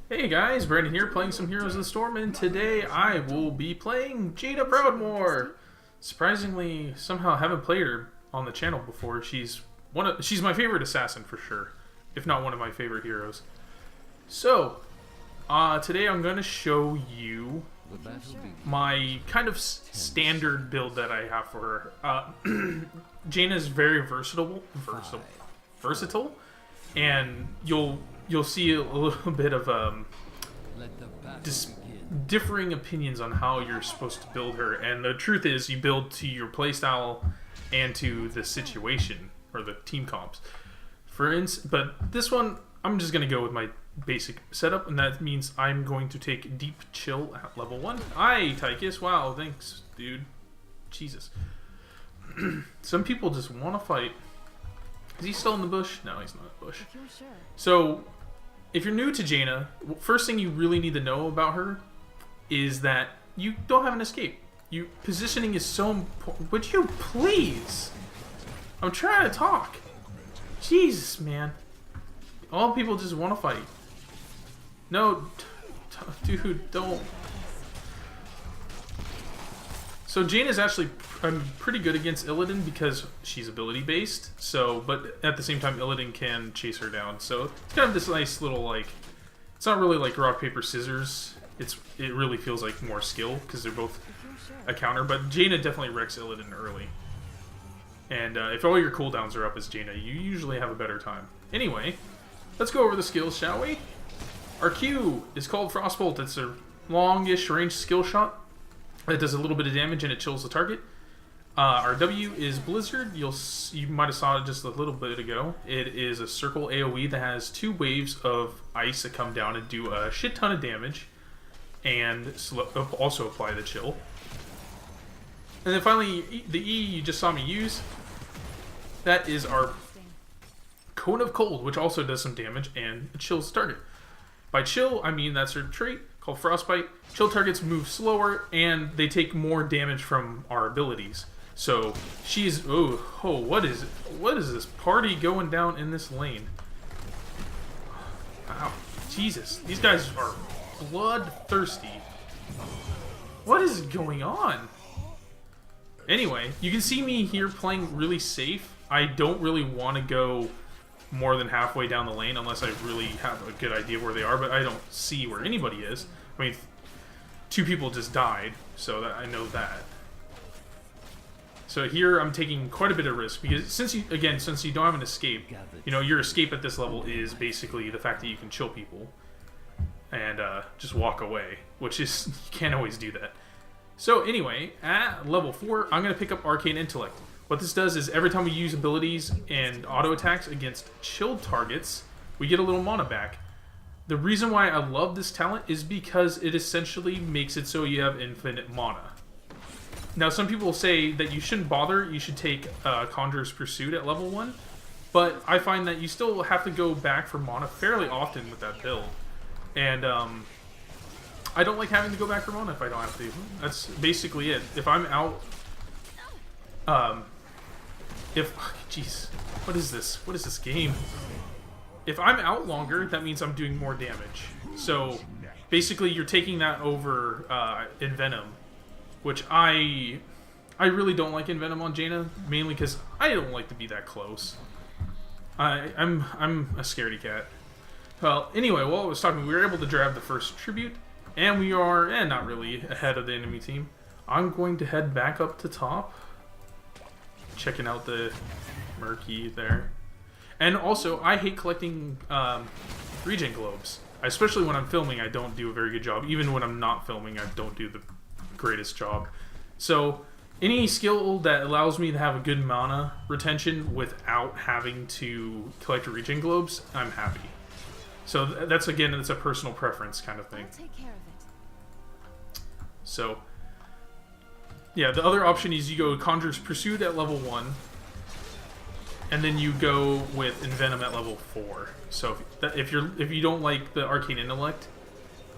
Hey guys, Brandon here playing some Heroes of the Storm, and today I will be playing Jaina Proudmoore. Surprisingly, somehow haven't played her on the channel before. She's my favorite assassin for sure, if not one of my favorite heroes. So, today I'm going to show you my kind of standard build that I have for her. Jaina is very versatile, and you'll see a little bit of differing opinions on how you're supposed to build her. And the truth is, you build to your playstyle and to the situation or the team comps. But this one, I'm just gonna go with my basic setup, and that means I'm going to take Deep Chill at level 1. Hi, Tychus. Wow, thanks, dude. Jesus. Some people just want to fight. Is he still in the bush? No, he's not in the bush. So, if you're new to Jaina, first thing you really need to know about her is that you don't have an escape. Positioning is so important. Would you please? I'm trying to talk. Jesus, man. All people just want to fight. No, dude, don't. So Jaina's actually pretty good against Illidan because she's ability based. So, but at the same time, Illidan can chase her down. So it's kind of this nice little like. It's not really like rock paper scissors. It really feels like more skill because they're both a counter. But Jaina definitely wrecks Illidan early. And if all your cooldowns are up as Jaina, you usually have a better time. Anyway, let's go over the skills, shall we? Our Q is called Frostbolt. It's a longish range skill shot. It does a little bit of damage and it chills the target. Our W is Blizzard. You might have saw it just a little bit ago. It is a circle AoE that has 2 waves of ice that come down and do a shit ton of damage, and also apply the chill. And then finally, the E you just saw me use. That is our Cone of Cold, which also does some damage and chills the target. By chill, I mean that's her trait called Frostbite. Chill targets move slower, and they take more damage from our abilities. So she's what is it? What is this party going down in this lane? Wow, Jesus, these guys are bloodthirsty. What is going on? Anyway, you can see me here playing really safe. I don't really want to go more than halfway down the lane unless I really have a good idea where they are, but I don't see where anybody is. I mean, 2 people just died, so I know that. So here I'm taking quite a bit of risk because since you don't have an escape, your escape at this level is basically the fact that you can chill people and just walk away, which is, you can't always do that. So anyway, at level 4, I'm going to pick up Arcane Intellect. What this does is every time we use abilities and auto attacks against chilled targets, we get a little mana back. The reason why I love this talent is because it essentially makes it so you have infinite mana. Now, some people say that you shouldn't bother, you should take Conjurer's Pursuit at level 1, but I find that you still have to go back for mana fairly often with that build. And I don't like having to go back for mana if I don't have to. That's basically it. If I'm out... Jeez, what is this? What is this game? If I'm out longer, that means I'm doing more damage. So, basically, you're taking that over Envenom, which I really don't like Envenom on Jaina, mainly because I don't like to be that close. I'm a scaredy cat. Well, anyway, while I was talking, we were able to grab the first tribute, and we are, not really, ahead of the enemy team. I'm going to head back up to top. Checking out the Murky there. And also, I hate collecting regen globes. Especially when I'm filming, I don't do a very good job. Even when I'm not filming, I don't do the greatest job. So, any skill that allows me to have a good mana retention without having to collect regen globes, I'm happy. So that's, again, it's a personal preference kind of thing. I'll take care of it. So... yeah, the other option is you go Conjurer's Pursuit at level 1, and then you go with Envenom at level 4. So if you don't like the Arcane Intellect,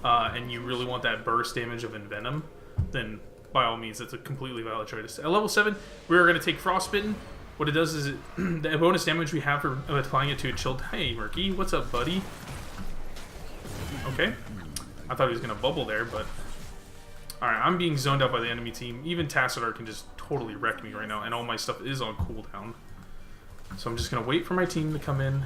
and you really want that burst damage of Envenom, then by all means, it's a completely valid choice. At level 7, we're going to take Frostbitten. What it does is, the bonus damage we have for applying it to a chilled... Hey, Murky, what's up, buddy? Okay. I thought he was going to bubble there, but... Alright, I'm being zoned out by the enemy team. Even Tassadar can just totally wreck me right now, and all my stuff is on cooldown. So I'm just going to wait for my team to come in.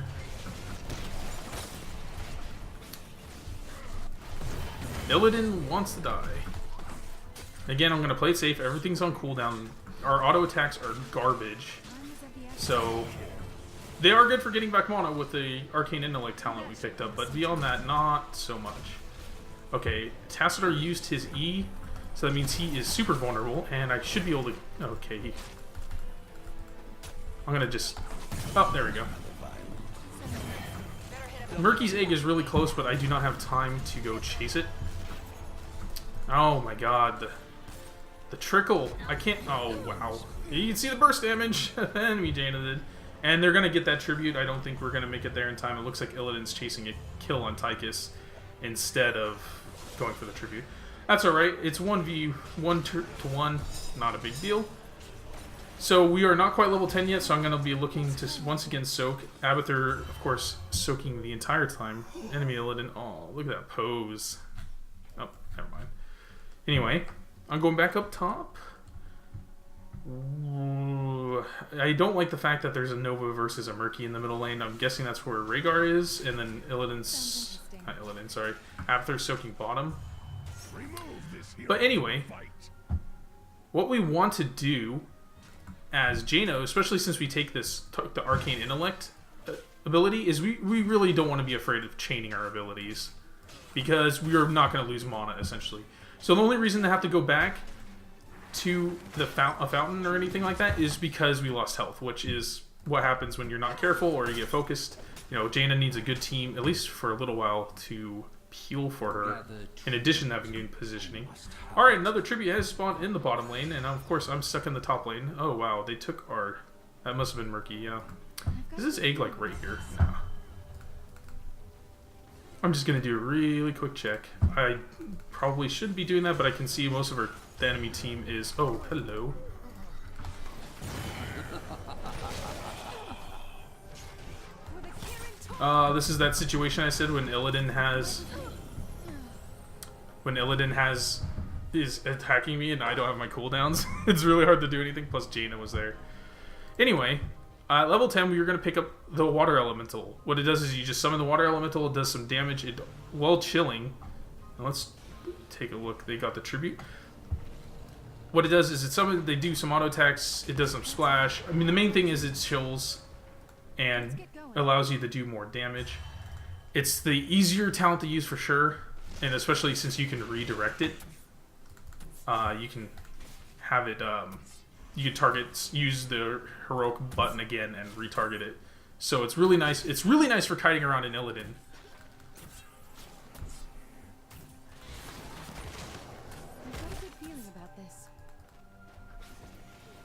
Illidan wants to die. Again, I'm going to play it safe. Everything's on cooldown. Our auto attacks are garbage. So, they are good for getting back mana with the Arcane Intellect talent we picked up, but beyond that, not so much. Okay, Tassadar used his E, so that means he is super vulnerable, and I should be able to... Okay. I'm going to just... Oh, there we go. Murky's egg is really close, but I do not have time to go chase it. Oh my god. The trickle. I can't... Oh, wow. You can see the burst damage. Enemy Jaina did. And they're going to get that tribute. I don't think we're going to make it there in time. It looks like Illidan's chasing a kill on Tychus instead of going for the tribute. That's alright. It's 1v1 to 1. Not a big deal. So we are not quite level 10 yet, so I'm going to be looking to once again soak. Abathur, of course, soaking the entire time. Enemy Illidan. Oh, look at that pose. Oh, never mind. Anyway, I'm going back up top. Ooh, I don't like the fact that there's a Nova versus a Murky in the middle lane. I'm guessing that's where Rhaegar is, and then Illidan's... Not Illidan, sorry. Abathur soaking bottom. But anyway, what we want to do as Jaina, especially since we take this the Arcane Intellect ability, is we really don't want to be afraid of chaining our abilities, because we are not going to lose mana, essentially. So the only reason to have to go back to a fountain or anything like that is because we lost health, which is what happens when you're not careful or you get focused. You know, Jaina needs a good team, at least for a little while, to heal for her, in addition to having good positioning. Alright, another tribute has spawned in the bottom lane, and of course I'm stuck in the top lane. Oh wow, they took our... That must have been Murky, yeah. Is this egg like right here? No. I'm just going to do a really quick check. I probably shouldn't be doing that, but I can see most of the enemy team is... Oh, hello. This is that situation I said when Illidan is attacking me and I don't have my cooldowns. It's really hard to do anything, plus Jaina was there. Anyway, level 10, we were going to pick up the Water Elemental. What it does is you just summon the Water Elemental, it does some damage while chilling. Now let's take a look. They got the tribute. What it does is they do some auto attacks, it does some splash. I mean, the main thing is it chills and allows you to do more damage. It's the easier talent to use for sure, and especially since you can redirect it. You can have it, you can use the heroic button again and retarget it. So it's really nice. It's really nice for kiting around in Illidan.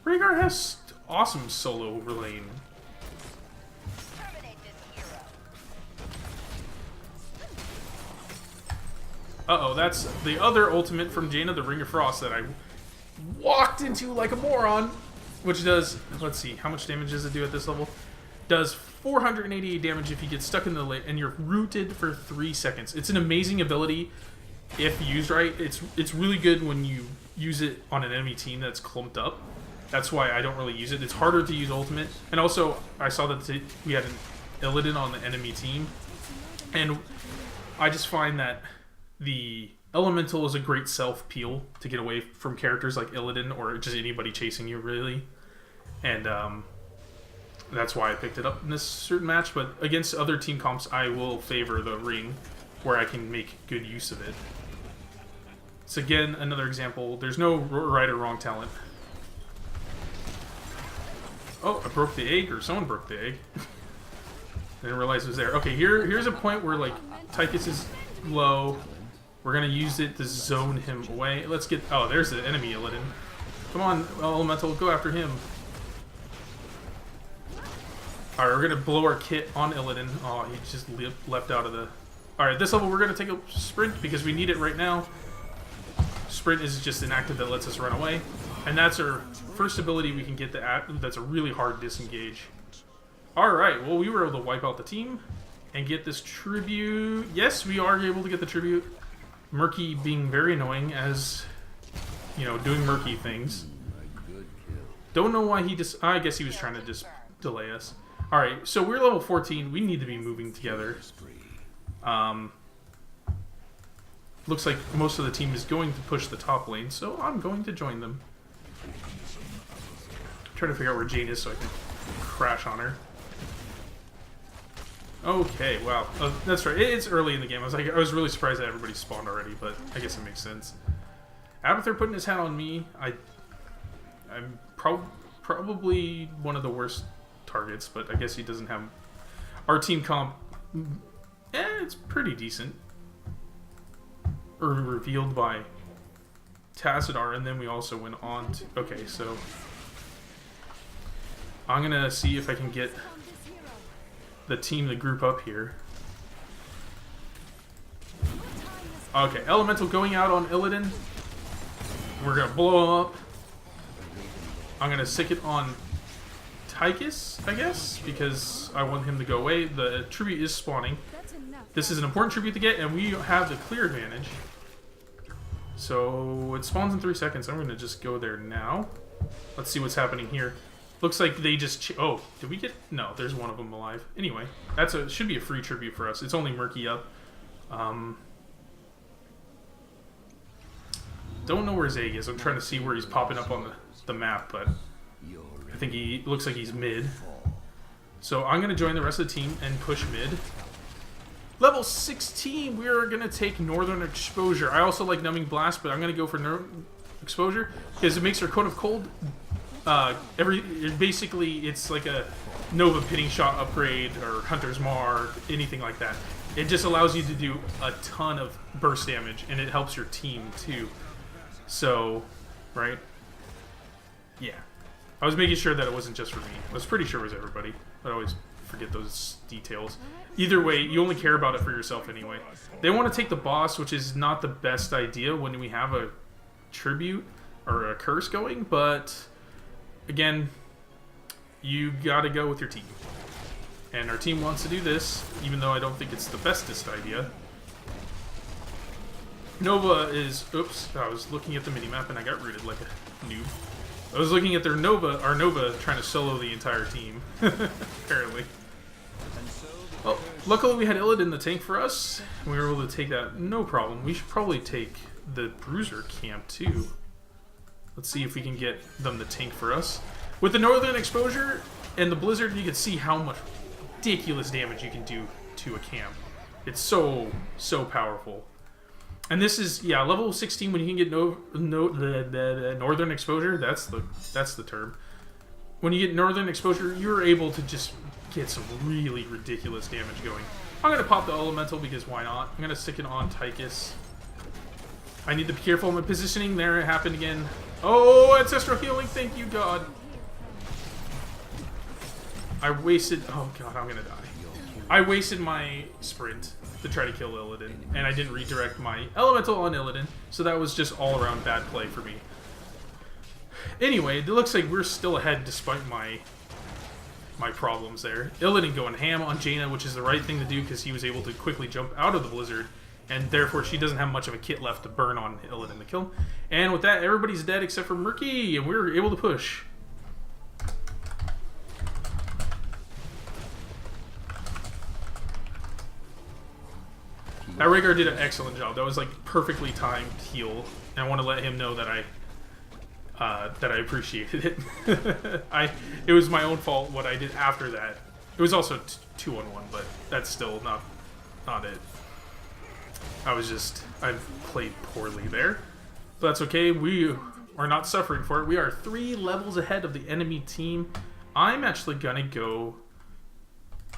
Rhaegar has awesome solo lane. Uh-oh, that's the other ultimate from Jaina, the Ring of Frost, that I walked into like a moron. Which does, let's see, how much damage does it do at this level? Does 488 damage if you get stuck in the lane, and you're rooted for 3 seconds. It's an amazing ability if used right. It's really good when you use it on an enemy team that's clumped up. That's why I don't really use it. It's harder to use ultimate. And also, I saw that we had an Illidan on the enemy team. And I just find that the Elemental is a great self-peel to get away from characters like Illidan or just anybody chasing you, really. And that's why I picked it up in this certain match. But against other team comps, I will favor the ring, where I can make good use of it. So again, another example. There's no right or wrong talent. Oh, I broke the egg, or someone broke the egg. Didn't realize it was there. Okay, here's a point where, like, Tychus is low. We're going to use it to zone him away. Let's get... Oh, there's the enemy Illidan. Come on, Elemental, go after him. Alright, we're going to blow our kit on Illidan. Oh, he just leapt out of the... Alright, this level we're going to take a sprint because we need it right now. Sprint is just an active that lets us run away. And that's our first ability we can get that's a really hard disengage. Alright, well, we were able to wipe out the team. and get this tribute. Yes, we are able to get the tribute. Murky being very annoying as, you know, doing murky things. Don't know why he just... I guess he was trying to just delay us. Alright, so we're level 14. We need to be moving together. Looks like most of the team is going to push the top lane, so I'm going to join them. I'm trying to figure out where Jane is so I can crash on her. Okay, wow. That's right. It's early in the game. I was really surprised that everybody spawned already, but I guess it makes sense. Abathur putting his hat on me. I'm probably one of the worst targets, but I guess he doesn't have... Our team comp... it's pretty decent. Revealed by Tassadar, and then we also went on to... Okay, so... I'm gonna see if I can get the team to group up here. Okay, Elemental going out on Illidan. We're gonna blow him up. I'm gonna stick it on Tychus, I guess, because I want him to go away. The tribute is spawning. This is an important tribute to get, and we have the clear advantage. So it spawns in 3 seconds. I'm gonna just go there now. Let's see what's happening here. Looks like they just... oh, did we get... No, there's one of them alive. Anyway, should be a free tribute for us. It's only Murky up. Don't know where Zeg is. I'm trying to see where he's popping up on the map, but I think he looks like he's mid. So I'm going to join the rest of the team and push mid. Level 16, we are going to take Northern Exposure. I also like Numbing Blast, but I'm going to go for Exposure because it makes our Cone of Cold... basically, it's like a Nova Pitting Shot upgrade or Hunter's Mar, anything like that. It just allows you to do a ton of burst damage, and it helps your team too. So, right? Yeah. I was making sure that it wasn't just for me. I was pretty sure it was everybody. I always forget those details. Either way, you only care about it for yourself anyway. They want to take the boss, which is not the best idea when we have a tribute or a curse going, but again, you gotta go with your team. And our team wants to do this, even though I don't think it's the bestest idea. Nova is... Oops, I was looking at the minimap and I got rooted like a noob. I was looking at our Nova trying to solo the entire team, apparently. Well, luckily we had Illid in the tank for us. We were able to take that, no problem. We should probably take the Bruiser camp too. Let's see if we can get them to tank for us. With the Northern Exposure and the Blizzard, you can see how much ridiculous damage you can do to a camp. It's so powerful. And this is, yeah, level 16 when you can get the Northern Exposure, that's the term. When you get Northern Exposure, you're able to just get some really ridiculous damage going. I'm going to pop the Elemental because why not? I'm going to stick it on Tychus. I need to be careful of my positioning. There it happened again. Oh, Ancestral Healing, thank you, God. I wasted... Oh, God, I'm going to die. I wasted my sprint to try to kill Illidan, and I didn't redirect my Elemental on Illidan, so that was just all-around bad play for me. Anyway, it looks like we're still ahead despite my problems there. Illidan going ham on Jaina, which is the right thing to do because he was able to quickly jump out of the Blizzard, and therefore she doesn't have much of a kit left to burn on Illidan to kill him. And with that, everybody's dead except for Murky, and we were able to push. That Rhaegar did an excellent job. That was like perfectly timed heal. And I want to let him know that I appreciated it. It was my own fault what I did after that. It was also 2-on-1, but that's still not it. I played poorly there. But that's okay. We are not suffering for it. We are 3 levels ahead of the enemy team. I'm actually gonna go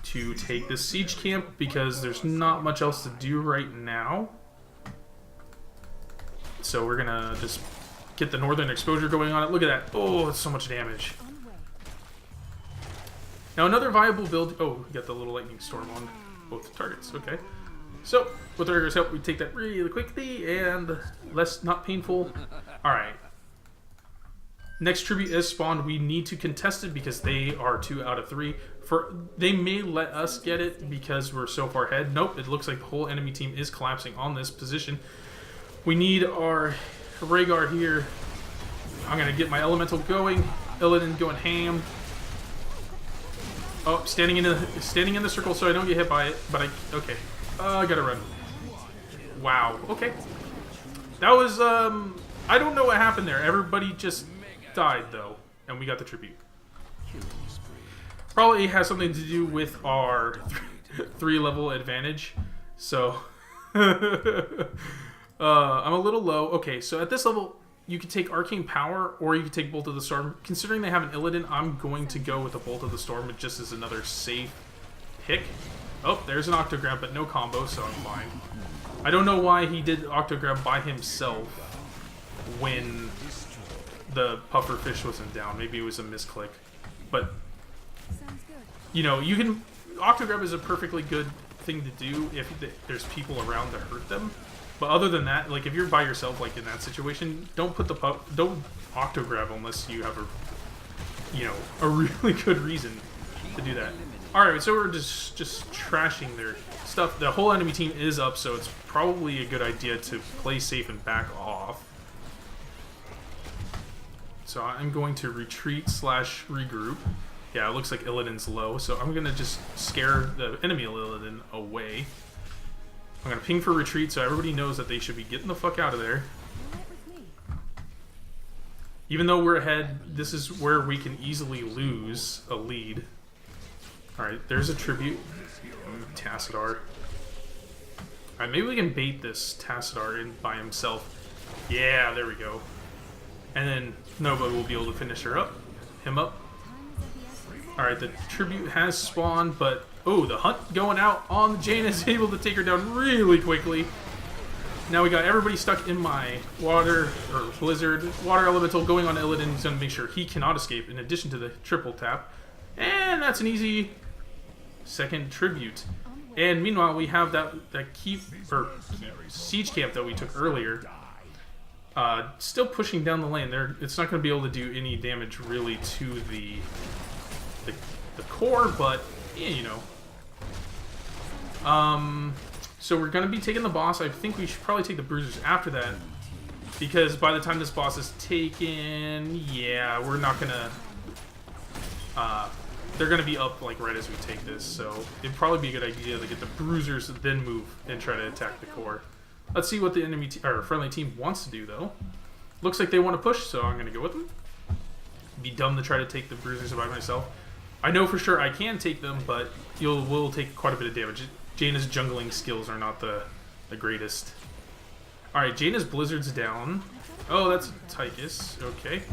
to take this siege camp because there's not much else to do right now. So we're gonna just get the Northern Exposure going on it. Look at that. Oh, it's so much damage. Now another viable build... Oh, we got the little Lightning Storm on both targets. Okay. So, with Rhaegar's help, we take that really quickly and not painful. Alright. Next tribute is spawned. We need to contest it because they are 2 out of 3. They may let us get it because we're so far ahead. Nope, it looks like the whole enemy team is collapsing on this position. We need our Rhaegar here. I'm gonna get my elemental going. Illidan going ham. Oh, standing in the circle so I don't get hit by it. But okay. I gotta run. Wow. Okay. That was I don't know what happened there. Everybody just died though, and we got the tribute. Probably has something to do with our 3-level advantage. So I'm a little low. Okay, so at this level, you can take Arcane Power or you can take Bolt of the Storm. Considering they have an Illidan, I'm going to go with the Bolt of the Storm just as another safe pick. Oh, there's an Octograb, but no combo, so I'm fine. I don't know why he did Octograb by himself when the pufferfish wasn't down. Maybe it was a misclick. But you know, you can Octograb is a perfectly good thing to do if there's people around to hurt them. But other than that, like if you're by yourself, like in that situation, don't Octograb unless you have a really good reason to do that. All right, so we're just trashing their stuff. The whole enemy team is up, so it's probably a good idea to play safe and back off. So I'm going to retreat / regroup. Yeah, it looks like Illidan's low, so I'm gonna just scare the enemy Illidan away. I'm gonna ping for retreat so everybody knows that they should be getting the fuck out of there. Even though we're ahead, this is where we can easily lose a lead. Alright, there's a tribute. Tassadar. Alright, maybe we can bait this Tassadar in by himself. Yeah, there we go. And then nobody will be able to finish him up. Alright, the tribute has spawned, but oh, the hunt going out on Jaina is able to take her down really quickly. Now we got everybody stuck in my water elemental going on Illidan. He's going to make sure he cannot escape in addition to the triple tap. And that's an easy second tribute. And meanwhile, we have that siege camp that we took earlier. Still pushing down the lane. It's not going to be able to do any damage really to the core, but yeah, you know. So we're going to be taking the boss. I think we should probably take the bruisers after that, because by the time this boss is taken, yeah, we're not going to... they're going to be up like right as we take this, so it'd probably be a good idea to get the bruisers and then move and try to attack the core. Let's see what the enemy or friendly team wants to do, though. Looks like they want to push, so I'm going to go with them. It'd be dumb to try to take the bruisers by myself. I know for sure I can take them, but will take quite a bit of damage. Jaina's jungling skills are not the greatest. Alright, Jaina's Blizzard's down. Oh, that's Tychus. Okay.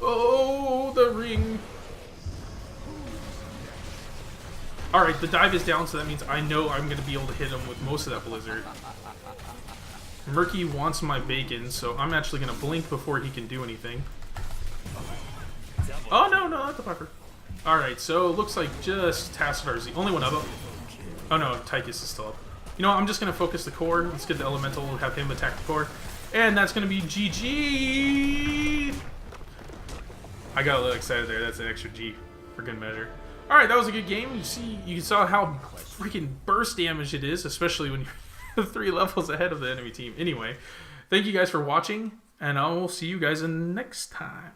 Oh, the ring. Alright, the dive is down, so that means I know I'm going to be able to hit him with most of that Blizzard. Murky wants my bacon, so I'm actually going to blink before he can do anything. Oh, no, not the puffer. Alright, so it looks like just Tassadar is the only one up. Oh no, Tychus is still up. You know what, I'm just going to focus the core. Let's get the elemental, have him attack the core. And that's going to be GG! I got a little excited there. That's an extra G for good measure. Alright, that was a good game. You saw how freaking burst damage it is, especially when you're 3 levels ahead of the enemy team. Anyway, thank you guys for watching, and I will see you guys in next time.